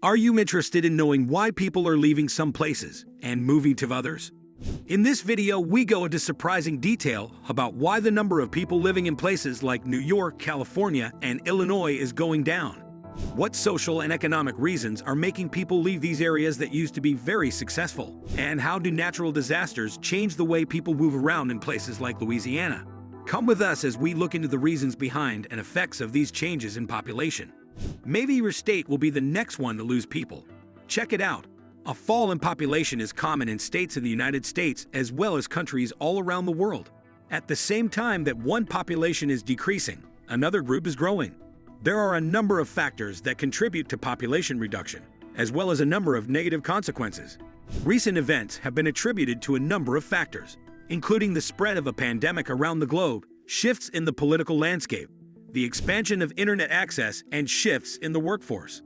Are you interested in knowing why people are leaving some places and moving to others? In this video, we go into surprising detail about why the number of people living in places like New York, California, and Illinois is going down. What social and economic reasons are making people leave these areas that used to be very successful? And how do natural disasters change the way people move around in places like Louisiana? Come with us as we look into the reasons behind and effects of these changes in population. Maybe your state will be the next one to lose people. Check it out. A fall in population is common in states in the United States as well as countries all around the world. At the same time that one population is decreasing, another group is growing. There are a number of factors that contribute to population reduction, as well as a number of negative consequences. Recent events have been attributed to a number of factors, including the spread of a pandemic around the globe, shifts in the political landscape, the expansion of internet access, and shifts in the workforce.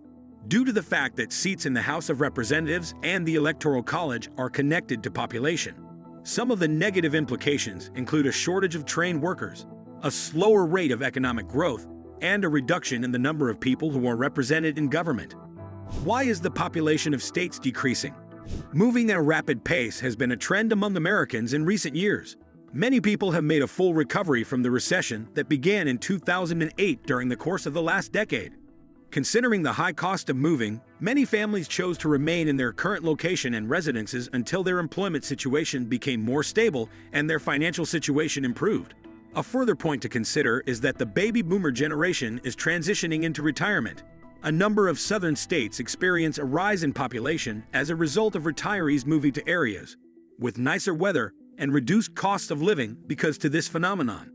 Due to the fact that seats in the House of Representatives and the Electoral College are connected to population, some of the negative implications include a shortage of trained workers, a slower rate of economic growth, and a reduction in the number of people who are represented in government. Why is the population of states decreasing? Moving at a rapid pace has been a trend among Americans in recent years. Many people have made a full recovery from the recession that began in 2008 during the course of the last decade. Considering the high cost of moving, many families chose to remain in their current location and residences until their employment situation became more stable and their financial situation improved. A further point to consider is that the baby boomer generation is transitioning into retirement. A number of southern states experience a rise in population as a result of retirees moving to areas with nicer weather and reduced cost of living because to this phenomenon.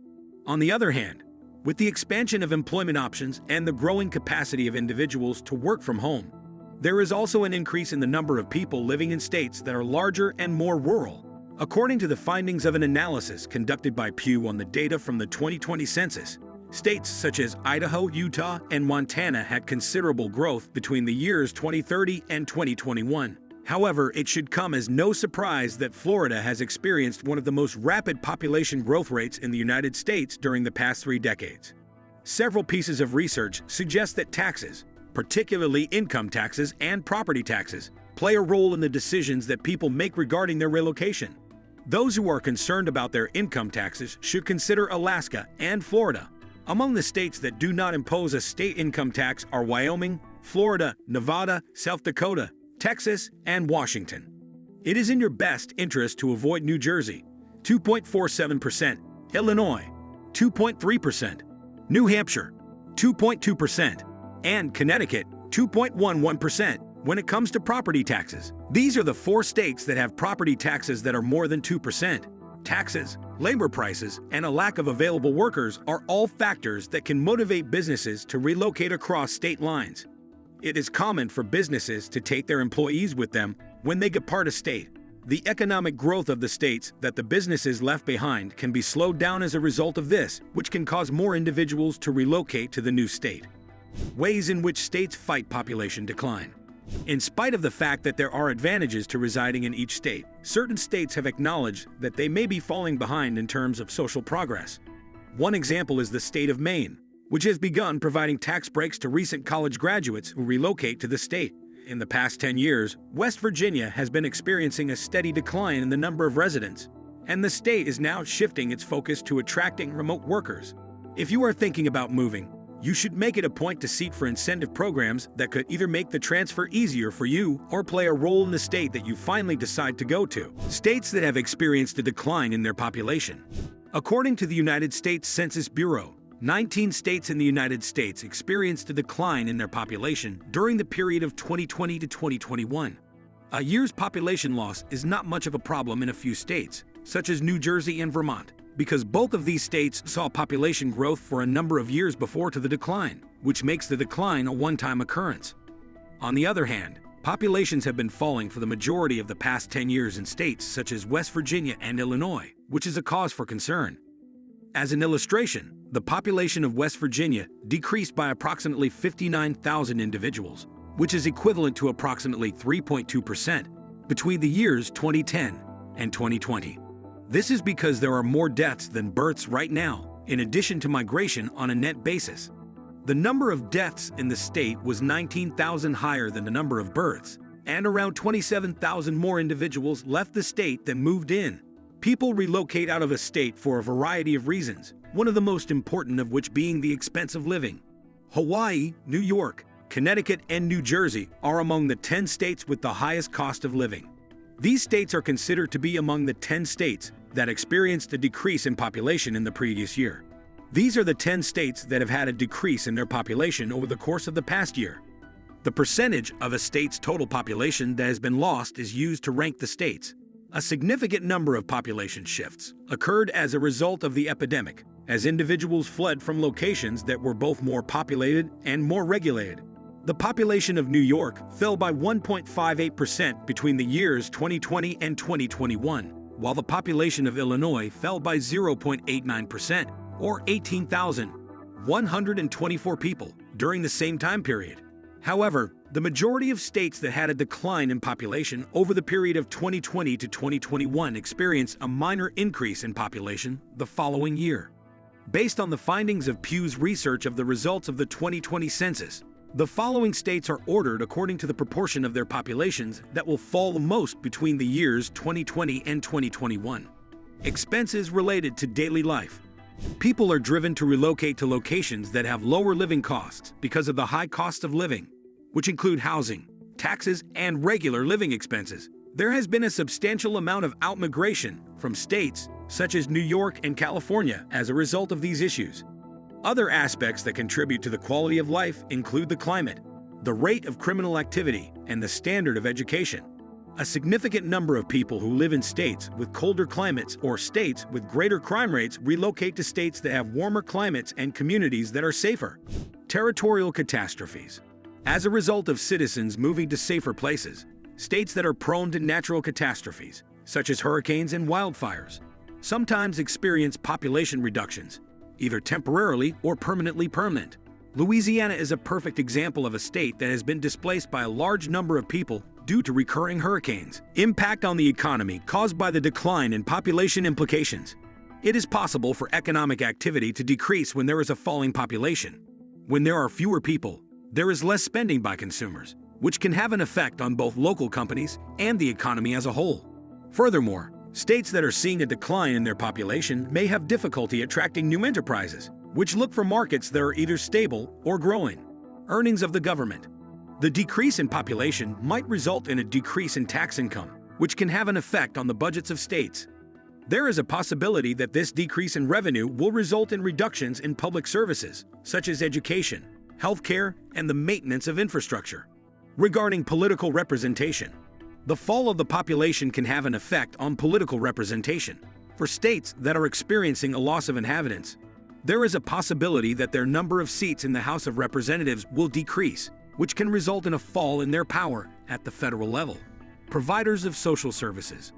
On the other hand, with the expansion of employment options and the growing capacity of individuals to work from home, there is also an increase in the number of people living in states that are larger and more rural. According to the findings of an analysis conducted by Pew on the data from the 2020 census, states such as Idaho, Utah, and Montana had considerable growth between the years 2030 and 2021. However, it should come as no surprise that Florida has experienced one of the most rapid population growth rates in the United States during the past 3 decades. Several pieces of research suggest that taxes, particularly income taxes and property taxes, play a role in the decisions that people make regarding their relocation. Those who are concerned about their income taxes should consider Alaska and Florida. Among the states that do not impose a state income tax are Wyoming, Florida, Nevada, South Dakota, Texas, and Washington. It is in your best interest to avoid New Jersey, 2.47%, Illinois, 2.3%, New Hampshire, 2.2%, and Connecticut, 2.11%. When it comes to property taxes, these are the 4 states that have property taxes that are more than 2%. Taxes, labor prices, and a lack of available workers are all factors that can motivate businesses to relocate across state lines. It is common for businesses to take their employees with them when they depart a state. The economic growth of the states that the businesses left behind can be slowed down as a result of this, which can cause more individuals to relocate to the new state. Ways in which states fight population decline. In spite of the fact that there are advantages to residing in each state, certain states have acknowledged that they may be falling behind in terms of social progress. One example is the state of Maine, which has begun providing tax breaks to recent college graduates who relocate to the state. In the past 10 years, West Virginia has been experiencing a steady decline in the number of residents, and the state is now shifting its focus to attracting remote workers. If you are thinking about moving, you should make it a point to seek for incentive programs that could either make the transfer easier for you or play a role in the state that you finally decide to go to. States that have experienced a decline in their population. According to the United States Census Bureau, 19 states in the United States experienced a decline in their population during the period of 2020 to 2021. A year's population loss is not much of a problem in a few states, such as New Jersey and Vermont, because both of these states saw population growth for a number of years before to the decline, which makes the decline a one-time occurrence. On the other hand, populations have been falling for the majority of the past 10 years in states such as West Virginia and Illinois, which is a cause for concern. As an illustration, the population of West Virginia decreased by approximately 59,000 individuals, which is equivalent to approximately 3.2% between the years 2010 and 2020. This is because there are more deaths than births right now, in addition to migration on a net basis. The number of deaths in the state was 19,000 higher than the number of births, and around 27,000 more individuals left the state than moved in. People relocate out of a state for a variety of reasons, one of the most important of which being the expense of living. Hawaii, New York, Connecticut, and New Jersey are among the 10 states with the highest cost of living. These states are considered to be among the 10 states that experienced a decrease in population in the previous year. These are the 10 states that have had a decrease in their population over the course of the past year. The percentage of a state's total population that has been lost is used to rank the states. A significant number of population shifts occurred as a result of the epidemic, as individuals fled from locations that were both more populated and more regulated. The population of New York fell by 1.58% between the years 2020 and 2021, while the population of Illinois fell by 0.89%, or 18,124 people, during the same time period. However, the majority of states that had a decline in population over the period of 2020 to 2021 experienced a minor increase in population the following year. Based on the findings of Pew's research of the results of the 2020 census, the following states are ordered according to the proportion of their populations that will fall the most between the years 2020 and 2021. Expenses related to daily life. People are driven to relocate to locations that have lower living costs because of the high cost of living, which include housing, taxes, and regular living expenses. There has been a substantial amount of outmigration from states such as New York and California as a result of these issues. Other aspects that contribute to the quality of life include the climate, the rate of criminal activity, and the standard of education. A significant number of people who live in states with colder climates or states with greater crime rates relocate to states that have warmer climates and communities that are safer. Territorial catastrophes. As a result of citizens moving to safer places, states that are prone to natural catastrophes, such as hurricanes and wildfires, sometimes experience population reductions, either temporarily or permanent. Louisiana is a perfect example of a state that has been displaced by a large number of people due to recurring hurricanes. Impact on the economy caused by the decline in population implications. It is possible for economic activity to decrease when there is a falling population. When there are fewer people, there is less spending by consumers, which can have an effect on both local companies and the economy as a whole. Furthermore, states that are seeing a decline in their population may have difficulty attracting new enterprises, which look for markets that are either stable or growing. Earnings of the government. The decrease in population might result in a decrease in tax income, which can have an effect on the budgets of states. There is a possibility that this decrease in revenue will result in reductions in public services, such as education, healthcare, and the maintenance of infrastructure. Regarding political representation, the fall of the population can have an effect on political representation. For states that are experiencing a loss of inhabitants, there is a possibility that their number of seats in the House of Representatives will decrease, which can result in a fall in their power at the federal level. Providers of social services.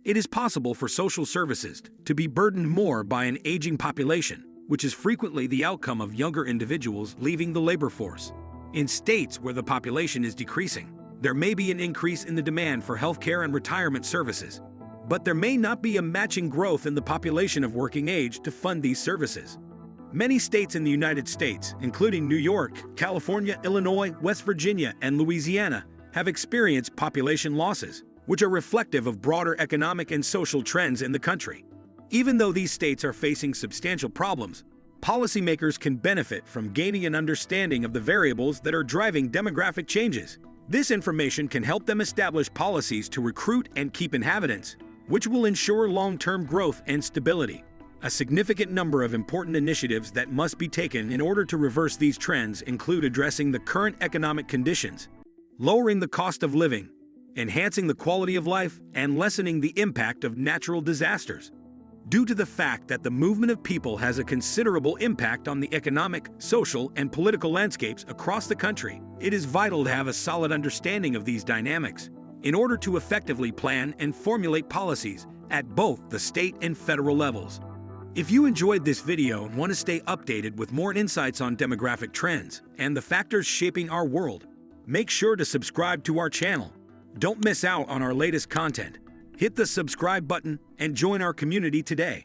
It is possible for social services to be burdened more by an aging population, which is frequently the outcome of younger individuals leaving the labor force. In states where the population is decreasing, there may be an increase in the demand for healthcare and retirement services, but there may not be a matching growth in the population of working age to fund these services. Many states in the United States, including New York, California, Illinois, West Virginia, and Louisiana, have experienced population losses, which are reflective of broader economic and social trends in the country. Even though these states are facing substantial problems, policymakers can benefit from gaining an understanding of the variables that are driving demographic changes. This information can help them establish policies to recruit and keep inhabitants, which will ensure long-term growth and stability. A significant number of important initiatives that must be taken in order to reverse these trends include addressing the current economic conditions, lowering the cost of living, enhancing the quality of life, and lessening the impact of natural disasters. Due to the fact that the movement of people has a considerable impact on the economic, social, and political landscapes across the country, it is vital to have a solid understanding of these dynamics in order to effectively plan and formulate policies at both the state and federal levels. If you enjoyed this video and want to stay updated with more insights on demographic trends and the factors shaping our world, make sure to subscribe to our channel. Don't miss out on our latest content. Hit the subscribe button and join our community today.